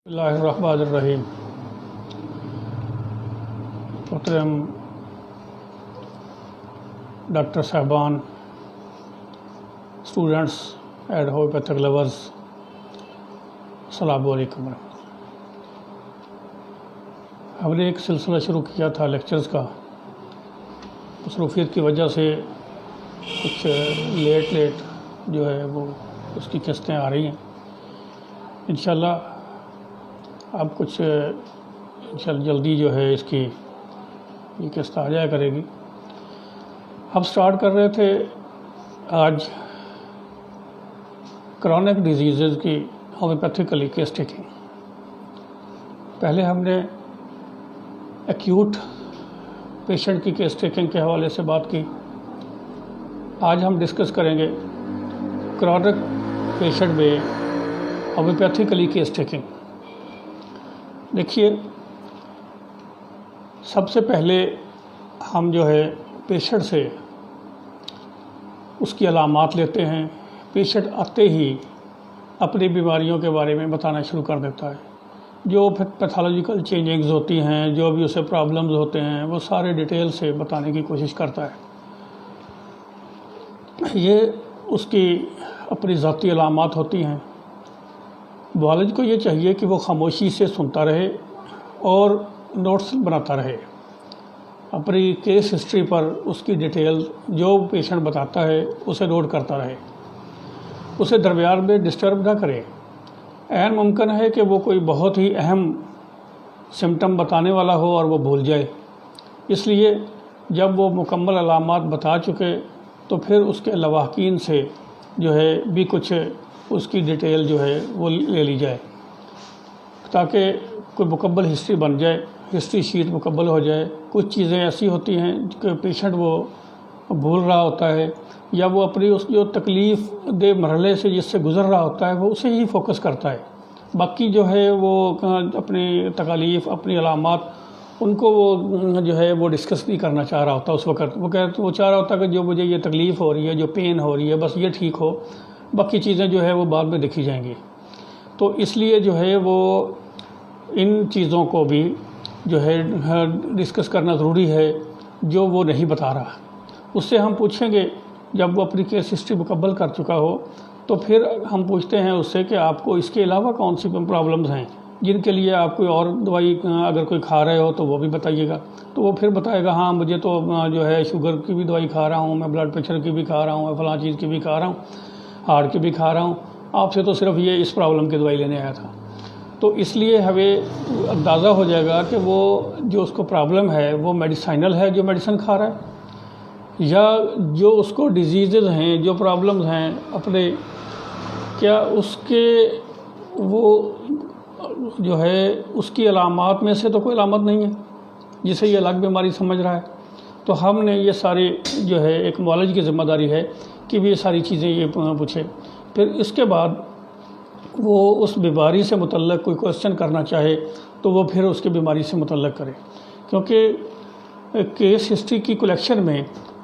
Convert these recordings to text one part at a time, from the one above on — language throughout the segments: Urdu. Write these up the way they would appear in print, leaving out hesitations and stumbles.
اللہ الرحمن الرحیم۔ محترم ڈاکٹر صاحبان، اسٹوڈنٹس اینڈ ہومیوپیتھک لورز، السلام علیکم ورحمۃ اللہ۔ ہم نے ایک سلسلہ شروع کیا تھا لیکچرز کا، مصروفیت کی وجہ سے کچھ لیٹ جو ہے وہ اس کی قسطیں آ رہی ہیں۔ انشاءاللہ اب کچھ جلدی جو ہے اس کی یہ قسط آ جایا کرے گی۔ ہم سٹارٹ کر رہے تھے آج کرونک ڈیزیزز کی ہومیوپیتھیکلی کیس ٹیکنگ۔ پہلے ہم نے ایکیوٹ پیشنٹ کی کیس ٹیکنگ کے حوالے سے بات کی۔ آج ہم ڈسکس کریں گے کرونک پیشنٹ میں ہومیوپیتھیکلی کیس ٹیکنگ۔ دیکھیے، سب سے پہلے ہم جو ہے پیشنٹ سے اس کی علامات لیتے ہیں۔ پیشنٹ آتے ہی اپنی بیماریوں کے بارے میں بتانا شروع کر دیتا ہے۔ جو پیتھولوجیکل چینجنگز ہوتی ہیں، جو بھی اسے پرابلمز ہوتے ہیں، وہ سارے ڈیٹیل سے بتانے کی کوشش کرتا ہے۔ یہ اس کی اپنی ذاتی علامات ہوتی ہیں۔ معالج کو یہ چاہیے کہ وہ خاموشی سے سنتا رہے اور نوٹس بناتا رہے۔ اپنی کیس ہسٹری پر اس کی ڈیٹیل جو پیشنٹ بتاتا ہے اسے نوٹ کرتا رہے، اسے درمیان میں ڈسٹرب نہ کرے۔ عین ممکن ہے کہ وہ کوئی بہت ہی اہم سمٹم بتانے والا ہو اور وہ بھول جائے، اس لیے جب وہ مکمل علامات بتا چکے تو پھر اس کے لواحقین سے جو ہے بھی کچھ اس کی ڈیٹیل جو ہے وہ لے لی جائے، تاکہ کوئی مکمل ہسٹری بن جائے، ہسٹری شیٹ مکمل ہو جائے۔ کچھ چیزیں ایسی ہوتی ہیں کہ پیشنٹ وہ بھول رہا ہوتا ہے، یا وہ اپنی اس جو تکلیف دہ مرحلے سے جس سے گزر رہا ہوتا ہے وہ اسے ہی فوکس کرتا ہے۔ باقی جو ہے وہ اپنی تکالیف، اپنی علامات، ان کو وہ جو ہے وہ ڈسکس نہیں کرنا چاہ رہا ہوتا اس وقت۔ وہ چاہ رہا ہوتا ہے کہ جو مجھے یہ تکلیف ہو رہی ہے، جو پین ہو رہی ہے، بس یہ ٹھیک ہو، باقی چیزیں جو ہے وہ بعد میں دیکھی جائیں گی۔ تو اس لیے جو ہے وہ ان چیزوں کو بھی جو ہے ڈسکس کرنا ضروری ہے جو وہ نہیں بتا رہا۔ اس سے ہم پوچھیں گے، جب وہ اپنی کیس ہسٹری مکمل کر چکا ہو تو پھر ہم پوچھتے ہیں اس سے کہ آپ کو اس کے علاوہ کون سی پرابلمز ہیں جن کے لیے آپ کوئی اور دوائی اگر کوئی کھا رہے ہو تو وہ بھی بتائیے گا۔ تو وہ پھر بتائے گا، ہاں مجھے تو جو ہے شوگر کی بھی دوائی کھا رہا ہوں، میں بلڈ پریشر کی بھی کھا رہا ہوں، میں فلاں چیز کی بھی کھا رہا ہوں، ہارٹ کی بھی کھا رہا ہوں، آپ سے تو صرف یہ اس پرابلم کی دوائی لینے آیا تھا۔ تو اس لیے ہمیں اندازہ ہو جائے گا کہ وہ جو اس کو پرابلم ہے وہ میڈیسائنل ہے، جو میڈیسن کھا رہا ہے، یا جو اس کو ڈیزیزز ہیں، جو پرابلمز ہیں اپنے، کیا اس کے وہ جو ہے اس کی علامات میں سے تو کوئی علامت نہیں ہے جسے یہ الگ بیماری سمجھ رہا ہے۔ تو ہم نے یہ ساری جو ہے ایک معالج کی ذمہ داری ہے کہ بھی یہ ساری چیزیں یہ پوچھے۔ پھر اس کے بعد وہ اس بیماری سے متعلق کوئی کویسچن کرنا چاہے تو وہ پھر اس کی بیماری سے متعلق کرے، کیونکہ کیس ہسٹری کی کلیکشن میں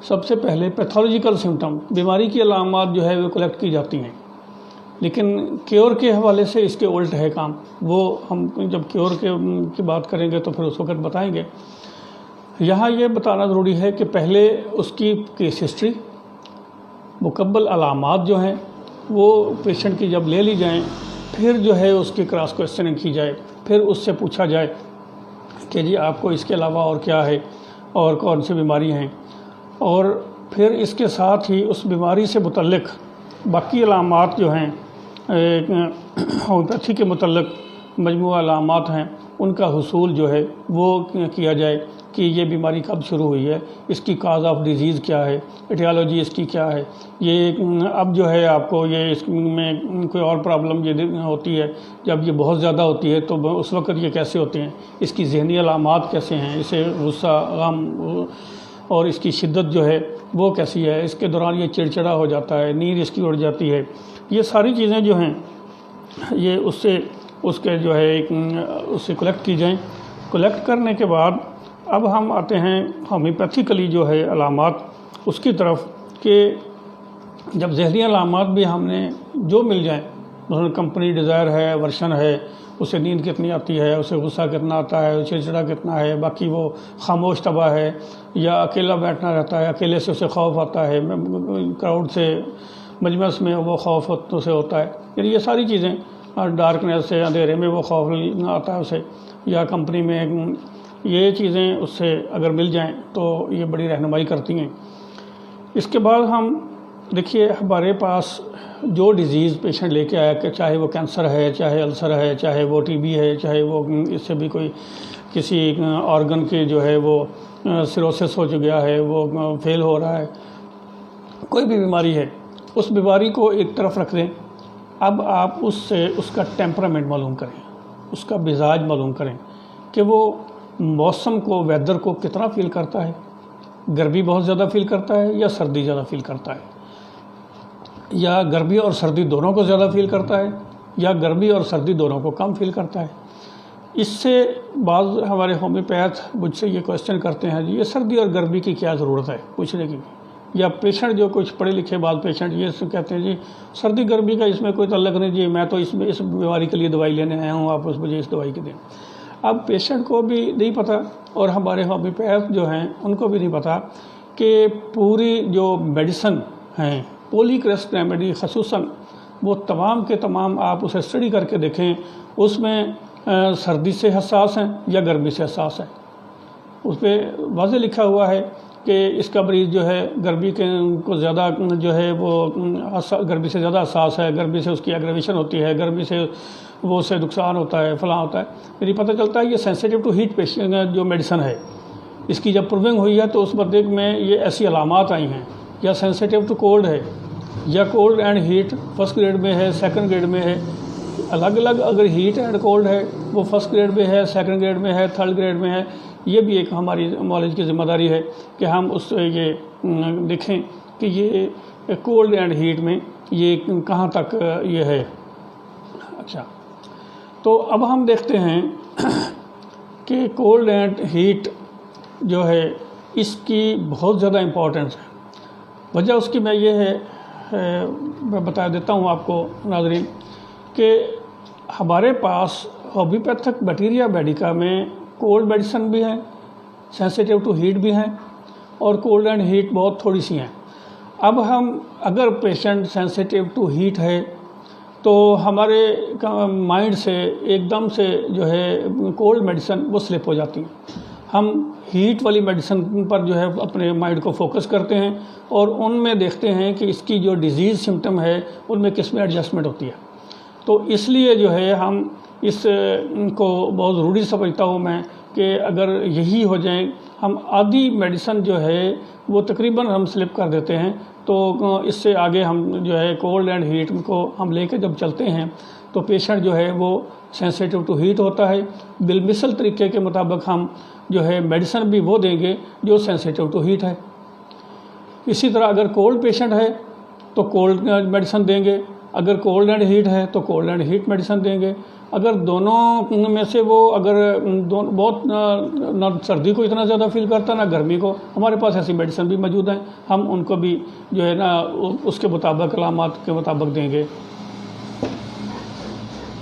سب سے پہلے پیتھولوجیکل سمٹم، بیماری کی علامات جو ہے وہ کلیکٹ کی جاتی ہیں، لیکن کیور کے حوالے سے اس کے الٹ ہے کام۔ وہ ہم جب کیور کی بات کریں گے تو پھر اس وقت بتائیں گے۔ یہاں یہ بتانا ضروری ہے کہ پہلے اس کی کیس ہسٹری، مکمل علامات جو ہیں وہ پیشنٹ کی جب لے لی جائیں، پھر جو ہے اس کی کراس کویسچننگ کی جائے، پھر اس سے پوچھا جائے کہ جی آپ کو اس کے علاوہ اور کیا ہے اور کون سی بیماری ہیں، اور پھر اس کے ساتھ ہی اس بیماری سے متعلق باقی علامات جو ہیں ہومیوپیتھی کے متعلق مجموعہ علامات ہیں، ان کا حصول جو ہے وہ کیا جائے کہ یہ بیماری کب شروع ہوئی ہے، اس کی کاز آف ڈیزیز کیا ہے، ایٹیالوجی اس کی کیا ہے، یہ اب جو ہے آپ کو یہ اس میں کوئی اور پرابلم یہ ہوتی ہے، جب یہ بہت زیادہ ہوتی ہے تو اس وقت یہ کیسے ہوتے ہیں، اس کی ذہنی علامات کیسے ہیں، اسے غصہ، غم اور اس کی شدت جو ہے وہ کیسی ہے، اس کے دوران یہ چڑچڑا ہو جاتا ہے، نیند اس کی اڑ جاتی ہے، یہ ساری چیزیں جو ہیں یہ اس کے جو ہے اس سے کلیکٹ کی جائیں۔ کلیکٹ کرنے کے بعد اب ہم آتے ہیں ہومیوپیتھیکلی جو ہے علامات اس کی طرف، کہ جب ذہنی علامات بھی ہم نے جو مل جائیں، مثلا کمپنی ڈیزائر ہے، ورشن ہے، اسے نیند کتنی آتی ہے، اسے غصہ کتنا آتا ہے، چڑچڑا کتنا ہے، باقی وہ خاموش طبع ہے یا اکیلا بیٹھنا رہتا ہے، اکیلے سے اسے خوف آتا ہے، کراؤڈ سے مجمس میں وہ خوف سے ہوتا ہے، یعنی یہ ساری چیزیں، ڈارکنیس سے اندھیرے میں وہ خوف آتا ہے اسے، یا کمپنی میں یہ چیزیں اس سے اگر مل جائیں تو یہ بڑی رہنمائی کرتی ہیں۔ اس کے بعد ہم دیکھیے ہمارے پاس جو ڈیزیز پیشنٹ لے کے آیا کہ چاہے وہ کینسر ہے، چاہے السر ہے، چاہے وہ ٹی بی ہے، چاہے وہ اس سے بھی کوئی کسی آرگن کے جو ہے وہ سیروسس ہو گیا ہے، وہ فیل ہو رہا ہے، کوئی بھی بیماری ہے، اس بیماری کو ایک طرف رکھ دیں۔ اب آپ اس سے اس کا ٹیمپرامنٹ معلوم کریں، اس کا مزاج معلوم کریں کہ وہ موسم کو، ویدر کو کتنا فیل کرتا ہے، گرمی بہت زیادہ فیل کرتا ہے یا سردی زیادہ فیل کرتا ہے، یا گرمی اور سردی دونوں کو زیادہ فیل کرتا ہے یا گرمی اور سردی دونوں کو کم فیل کرتا ہے۔ اس سے بعض ہمارے ہومیوپیتھ مجھ سے یہ کویسچن کرتے ہیں، جی یہ سردی اور گرمی کی کیا ضرورت ہے پوچھنے کی، یا پیشنٹ جو کچھ پڑھے لکھے بعض پیشنٹ یہ کہتے ہیں جی سردی گرمی کا اس میں کوئی تعلق نہیں، جی میں تو اس بیماری کے لیے دوائی لینے آیا ہوں، آپ مجھے اس دوائی کی دیں۔ اب پیشنٹ کو بھی نہیں پتہ اور ہمارے ہومیوپیتھ جو ہیں ان کو بھی نہیں پتہ کہ پوری جو میڈیسن ہیں پولی کریسٹ ریمیڈی خصوصاً وہ تمام کے تمام آپ اسے اسٹڈی کر کے دیکھیں، اس میں سردی سے حساس ہیں یا گرمی سے حساس ہیں۔ اس پہ واضح لکھا ہوا ہے کہ اس کا مریض جو ہے گرمی کے کو زیادہ جو ہے وہ گرمی سے زیادہ حساس ہے، گرمی سے اس کی ایگریویشن ہوتی ہے، گرمی سے وہ اسے نقصان ہوتا ہے، فلاں ہوتا ہے۔ یعنی پتہ چلتا ہے یہ سینسیٹیو ٹو ہیٹ پیشنٹ جو میڈیسن ہے اس کی جب پروونگ ہوئی ہے تو اس بندے میں یہ ایسی علامات آئی ہیں، یا سینسیٹیو ٹو کولڈ ہے، یا cold and heat first grade میں ہے، سیکنڈ گریڈ میں ہے، الگ الگ اگر ہیٹ اینڈ کولڈ ہے وہ فرسٹ گریڈ میں ہے، سیکنڈ گریڈ میں ہے، تھرڈ گریڈ میں ہے، یہ بھی ایک ہماری معالج کی ذمہ داری ہے کہ ہم اس سے یہ دیکھیں کہ یہ کولڈ اینڈ ہیٹ میں یہ کہاں تک یہ ہے۔ اچھا، تو اب ہم دیکھتے ہیں کہ کولڈ اینڈ ہیٹ جو ہے اس کی بہت زیادہ امپورٹنس ہے۔ وجہ اس کی میں یہ ہے میں بتا دیتا ہوں آپ کو ناظرین کہ ہمارے پاس ہومیوپیتھک بیکٹیریا میڈیکا میں کولڈ میڈیسن بھی ہیں، سینسیٹیو ٹو ہیٹ بھی ہیں، اور کولڈ اینڈ ہیٹ بہت تھوڑی سی ہیں۔ اب ہم اگر پیشنٹ سینسیٹیو ٹو ہیٹ ہے تو ہمارے مائنڈ سے ایک دم سے جو ہے کولڈ میڈیسن وہ سلپ ہو جاتی ہیں، ہم ہیٹ والی میڈیسن پر جو ہے اپنے مائنڈ کو فوکس کرتے ہیں اور ان میں دیکھتے ہیں کہ اس کی جو ڈیزیز سمٹم ہے ان میں کس میں ایڈجسٹمنٹ ہوتی ہے۔ تو اس لیے جو ہے ہم اس کو بہت ضروری سمجھتا ہوں میں کہ اگر یہی ہو جائیں، ہم آدھی میڈیسن جو ہے وہ تقریباً ہم سلپ کر دیتے ہیں، تو اس سے آگے ہم جو ہے کولڈ اینڈ ہیٹ کو ہم لے کے جب چلتے ہیں تو پیشنٹ جو ہے وہ سینسیٹیو ٹو ہیٹ ہوتا ہے، بالمثل طریقے کے مطابق ہم جو ہے میڈیسن بھی وہ دیں گے جو سینسیٹیو ٹو ہیٹ ہے۔ اسی طرح اگر کولڈ پیشنٹ ہے تو کولڈ میڈیسن دیں گے، اگر کولڈ اینڈ ہیٹ ہے تو کولڈ اینڈ ہیٹ میڈیسن دیں گے۔ اگر دونوں میں سے وہ اگر بہت نہ سردی کو اتنا زیادہ فیل کرتا نہ گرمی کو، ہمارے پاس ایسی میڈیسن بھی موجود ہیں، ہم ان کو بھی جو ہے نا اس کے مطابق علامات کے مطابق دیں گے۔